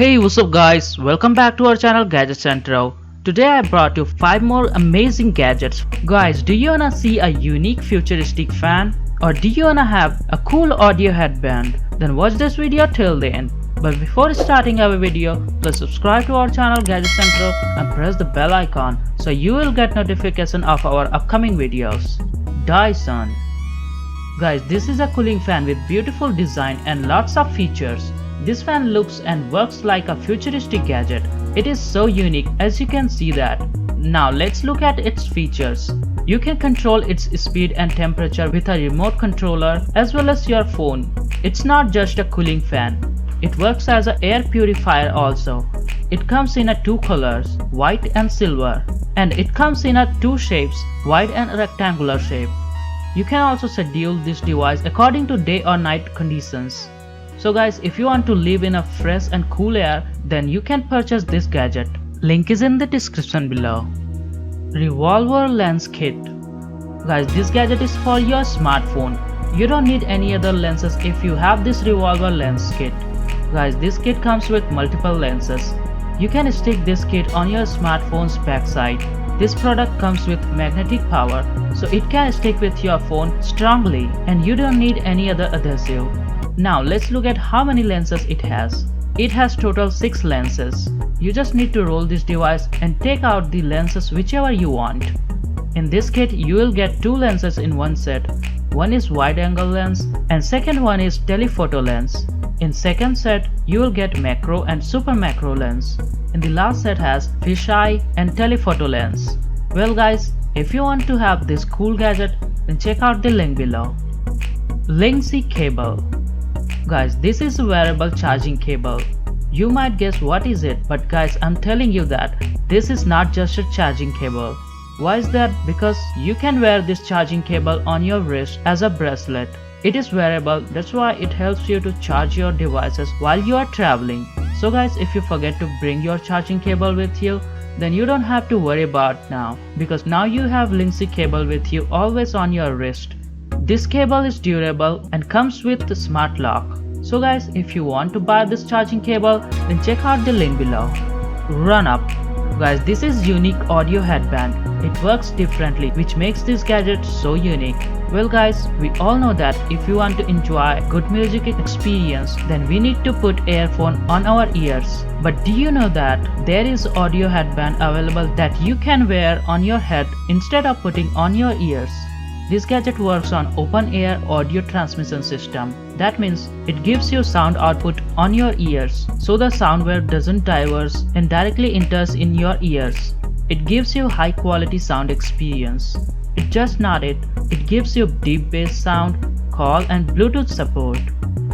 Hey, what's up guys, welcome back to our channel Gadget Centro. Today I brought you 5 more amazing gadgets. Guys, do you wanna see a unique futuristic fan? Or do you wanna have a cool audio headband? Then watch this video till the end. But before starting our video, please subscribe to our channel Gadget Centro and press the bell icon so you will get notification of our upcoming videos. Dyson. Guys, this is a cooling fan with beautiful design and lots of features. This fan looks and works like a futuristic gadget. It is so unique, as you can see that. Now let's look at its features. You can control its speed and temperature with a remote controller as well as your phone. It's not just a cooling fan. It works as an air purifier also. It comes in two colors, white and silver. And it comes in two shapes, wide and rectangular shape. You can also schedule this device according to day or night conditions. So guys, if you want to live in a fresh and cool air, then you can purchase this gadget. Link is in the description below. Revolver lens kit. Guys, this gadget is for your smartphone. You don't need any other lenses if you have this revolver lens kit. Guys, this kit comes with multiple lenses. You can stick this kit on your smartphone's backside. This product comes with magnetic power, so it can stick with your phone strongly and you don't need any other adhesive. Now let's look at how many lenses it has. It has total 6 lenses. You just need to roll this device and take out the lenses whichever you want. In this kit you will get 2 lenses in one set. One is wide angle lens and second one is telephoto lens. In second set you will get macro and super macro lens. And the last set has fisheye and telephoto lens. Well guys, if you want to have this cool gadget, then check out the link below. Linksy cable. Guys, this is a wearable charging cable. You might guess what is it, but guys, I'm telling you that this is not just a charging cable. Why is that? Because you can wear this charging cable on your wrist as a bracelet. It is wearable, that's why it helps you to charge your devices while you are traveling. So guys, if you forget to bring your charging cable with you, then you don't have to worry about now, because now you have Linksy cable with you always on your wrist. This cable is durable and comes with the smart lock. So guys, if you want to buy this charging cable, then check out the link below. Run Up. Guys, this is unique audio headband. It works differently, which makes this gadget so unique. Well guys, we all know that if you want to enjoy good music experience, then we need to put earphone on our ears. But do you know that there is audio headband available that you can wear on your head instead of putting on your ears? This gadget works on open air audio transmission system. That means it gives you sound output on your ears, so the sound wave doesn't diverge and directly enters in your ears. It gives you high quality sound experience. It just not it gives you deep bass sound, call and Bluetooth support.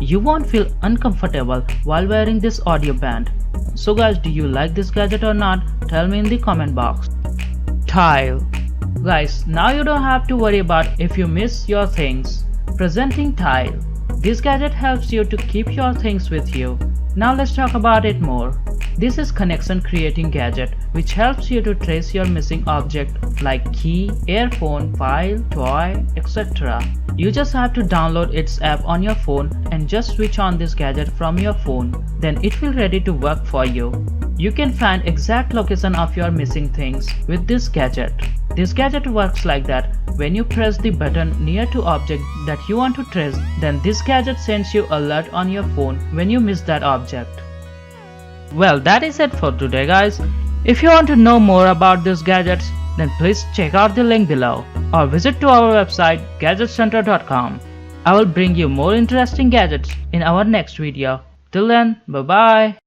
You won't feel uncomfortable while wearing this audio band. So guys, do you like this gadget or not? Tell me in the comment box. Tile. Guys, now you don't have to worry about if you miss your things. Presenting Tile. This gadget helps you to keep your things with you. Now let's talk about it more. This is connection creating gadget which helps you to trace your missing object like key, earphone, file, toy, etc. You just have to download its app on your phone and just switch on this gadget from your phone. Then it will ready to work for you. You can find exact location of your missing things with this gadget. This gadget works like that. When you press the button near to object that you want to trace, then this gadget sends you alert on your phone when you miss that object. Well, that is it for today guys. If you want to know more about these gadgets, then please check out the link below or visit to our website gadgetcentro.com. I will bring you more interesting gadgets in our next video. Till then, bye bye.